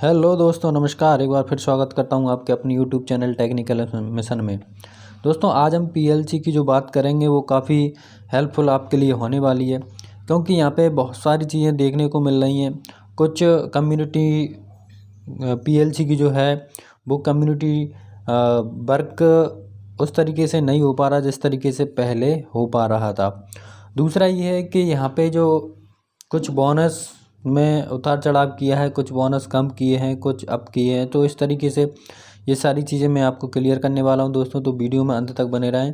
Hello दोस्तों, नमस्कार। एक बार फिर स्वागत करता हूं आपके अपनी यूट्यूब चैनल टेक्निकल मिशन में। दोस्तों, आज हम पीएलसी की जो बात करेंगे वो काफ़ी हेल्पफुल आपके लिए होने वाली है, क्योंकि यहाँ पे बहुत सारी चीज़ें देखने को मिल रही हैं। कुछ कम्युनिटी पीएलसी की जो है वो कम्युनिटी वर्क उस तरीके से नहीं हो पा रहा जिस तरीके से पहले हो पा रहा था। दूसरा ये है कि यहाँ पे जो कुछ बोनस में उतार चढ़ाव किया है, कुछ बोनस कम किए हैं, कुछ अप किए हैं, तो इस तरीके से ये सारी चीज़ें मैं आपको क्लियर करने वाला हूं दोस्तों। तो वीडियो में अंत तक बने रहें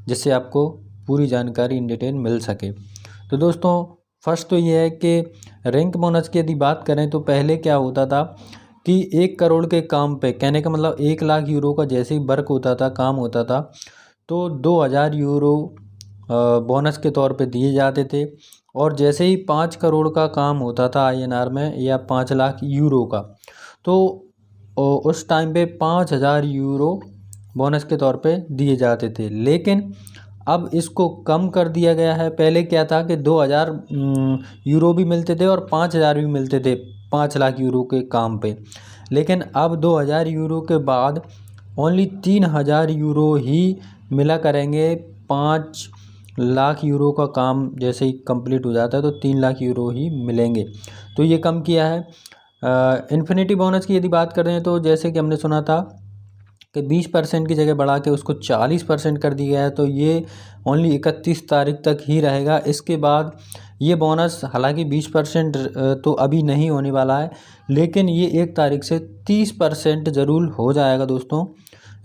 जिससे आपको पूरी जानकारी इन डिटेल मिल सके। तो दोस्तों, फर्स्ट तो ये है कि रैंक बोनस की यदि बात करें तो पहले क्या होता था कि 1 करोड़ के काम पे, कहने का मतलब 1 लाख यूरो का जैसे ही वर्क होता था, काम होता था, तो 2,000 यूरो बोनस के तौर पे दिए जाते थे। और जैसे ही 5 करोड़ का काम होता था आईएनआर में, या 5 लाख यूरो का, तो उस टाइम पे 5,000 यूरो बोनस के तौर पे दिए जाते थे। लेकिन अब इसको कम कर दिया गया है। पहले क्या था कि 2,000 यूरो भी मिलते थे और 5,000 भी मिलते थे 5 लाख यूरो के काम पे। लेकिन अब 2,000 यूरो के बाद ओनली 3,000 यूरो ही मिला करेंगे। 5 लाख यूरो का काम जैसे ही कंप्लीट हो जाता है तो 3 लाख यूरो ही मिलेंगे। तो ये कम किया है। इन्फिनिटी बोनस की यदि बात करें तो जैसे कि हमने सुना था कि 20% की जगह बढ़ा के उसको 40% कर दिया है, तो ये ओनली 31 तारीख तक ही रहेगा। इसके बाद ये बोनस हालांकि 20% तो अभी नहीं होने वाला है, लेकिन ये 1 तारीख से 30% ज़रूर हो जाएगा दोस्तों।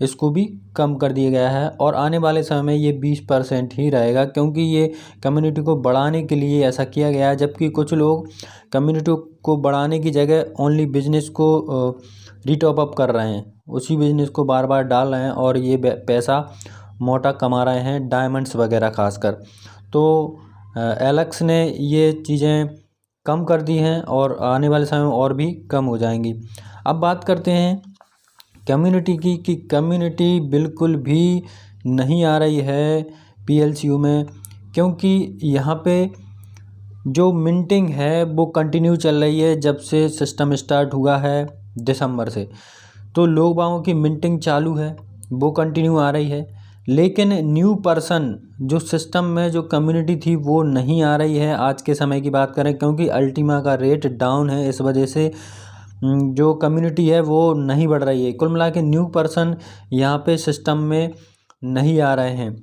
इसको भी कम कर दिया गया है और आने वाले समय में ये 20% ही रहेगा, क्योंकि ये कम्युनिटी को बढ़ाने के लिए ऐसा किया गया है। जबकि कुछ लोग कम्युनिटी को बढ़ाने की जगह ओनली बिजनेस को रीटॉप अप कर रहे हैं, उसी बिजनेस को बार बार डाल रहे हैं और ये पैसा मोटा कमा रहे हैं, डायमंड्स वगैरह खासकर। तो एलेक्स ने ये चीज़ें कम कर दी हैं और आने वाले समय में और भी कम हो जाएंगी। अब बात करते हैं कम्युनिटी की, कि कम्युनिटी बिल्कुल भी नहीं आ रही है पीएलसीयू में, क्योंकि यहाँ पे जो मिंटिंग है वो कंटिन्यू चल रही है। जब से सिस्टम स्टार्ट हुआ है दिसंबर से, तो लोग बागों की मिंटिंग चालू है, वो कंटिन्यू आ रही है। लेकिन न्यू पर्सन जो सिस्टम में जो कम्युनिटी थी वो नहीं आ रही है आज के समय की बात करें, क्योंकि अल्टीमा का रेट डाउन है। इस वजह से जो कम्युनिटी है वो नहीं बढ़ रही है। कुल मिला के न्यू पर्सन यहाँ पे सिस्टम में नहीं आ रहे हैं।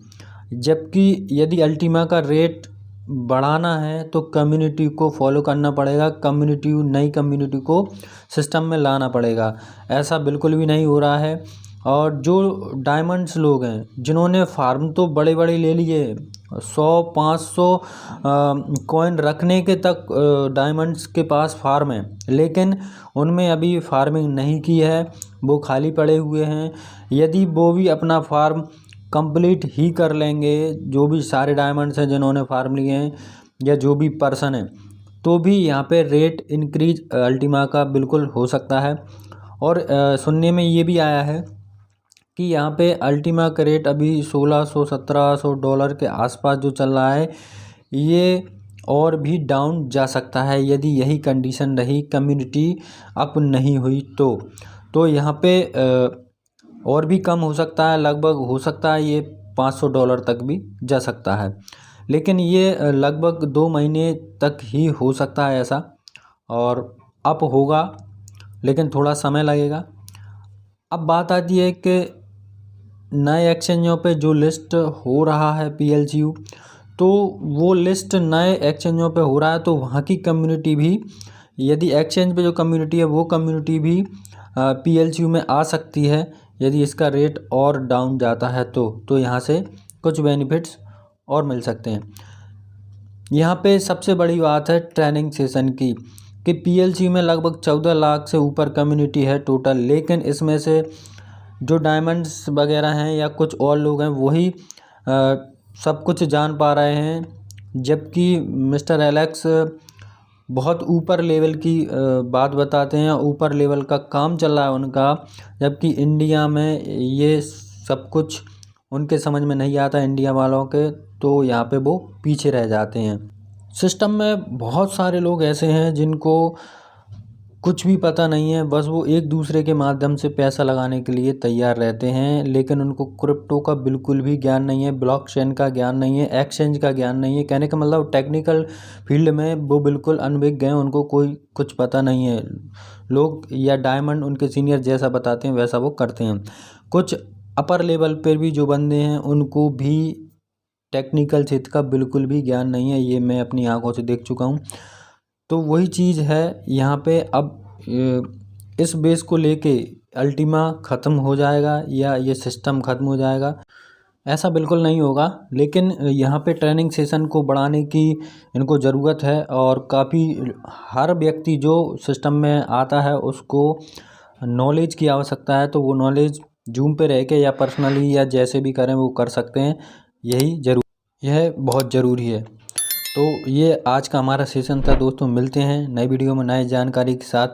जबकि यदि अल्टीमा का रेट बढ़ाना है तो कम्युनिटी को फॉलो करना पड़ेगा, नई कम्युनिटी को सिस्टम में लाना पड़ेगा। ऐसा बिल्कुल भी नहीं हो रहा है। और जो डायमंड्स लोग हैं जिन्होंने फार्म तो बड़े बड़े ले लिए, 100-500 कॉइन रखने के तक डायमंड्स के पास फार्म है, लेकिन उनमें अभी फार्मिंग नहीं की है, वो खाली पड़े हुए हैं। यदि वो भी अपना फार्म कंप्लीट ही कर लेंगे, जो भी सारे डायमंड्स हैं जिन्होंने फार्म लिए हैं या जो भी पर्सन है, तो भी यहाँ पे रेट इंक्रीज अल्टीमा का बिल्कुल हो सकता है। और सुनने में ये भी आया है कि यहाँ पे अल्टीमा का रेट अभी 1,600-1,700 डॉलर के आसपास जो चल रहा है, ये और भी डाउन जा सकता है यदि यही कंडीशन रही, कम्युनिटी अप नहीं हुई तो यहाँ पे और भी कम हो सकता है। लगभग हो सकता है ये 500 डॉलर तक भी जा सकता है, लेकिन ये लगभग 2 महीने तक ही हो सकता है ऐसा, और अप होगा लेकिन थोड़ा समय लगेगा। अब बात आती है कि नए एक्सचेंजों पे जो लिस्ट हो रहा है पीएलसीयू, तो वो लिस्ट नए एक्सचेंजों पे हो रहा है, तो वहाँ की कम्युनिटी भी, यदि एक्सचेंज पे जो कम्युनिटी है वो कम्युनिटी भी पीएलसीयू में आ सकती है यदि इसका रेट और डाउन जाता है तो यहाँ से कुछ बेनिफिट्स और मिल सकते हैं। यहाँ पे सबसे बड़ी बात है ट्रेनिंग सेशन की, कि पीएलसीयू में लगभग 14 लाख से ऊपर कम्युनिटी है टोटल, लेकिन इसमें से जो डायमंड्स वगैरह हैं या कुछ और लोग हैं वही सब कुछ जान पा रहे हैं। जबकि मिस्टर एलेक्स बहुत ऊपर लेवल की बात बताते हैं, ऊपर लेवल का काम चल रहा है उनका, जबकि इंडिया में ये सब कुछ उनके समझ में नहीं आता इंडिया वालों के, तो यहाँ पे वो पीछे रह जाते हैं। सिस्टम में बहुत सारे लोग ऐसे हैं जिनको कुछ भी पता नहीं है, बस वो एक दूसरे के माध्यम से पैसा लगाने के लिए तैयार रहते हैं, लेकिन उनको क्रिप्टो का बिल्कुल भी ज्ञान नहीं है, ब्लॉकचेन का ज्ञान नहीं है, एक्सचेंज का ज्ञान नहीं है। कहने का मतलब टेक्निकल फील्ड में वो बिल्कुल अनभिज्ञ हैं, उनको कोई कुछ पता नहीं है। लोग या डायमंड उनके सीनियर जैसा बताते हैं वैसा वो करते हैं। कुछ अपर लेवल पर भी जो बंदे हैं उनको भी टेक्निकल क्षेत्र का बिल्कुल भी ज्ञान नहीं है, ये मैं अपनी आंखों से देख चुका हूँ। तो वही चीज़ है यहाँ पे। अब इस बेस को लेके अल्टीमा ख़त्म हो जाएगा या ये सिस्टम ख़त्म हो जाएगा, ऐसा बिल्कुल नहीं होगा। लेकिन यहाँ पे ट्रेनिंग सेशन को बढ़ाने की इनको ज़रूरत है, और काफ़ी हर व्यक्ति जो सिस्टम में आता है उसको नॉलेज की आवश्यकता है। तो वो नॉलेज जूम पे रह के या पर्सनली या जैसे भी करें वो कर सकते हैं, यह बहुत ज़रूरी है। तो ये आज का हमारा सेशन था दोस्तों। मिलते हैं नई वीडियो में नए जानकारी के साथ।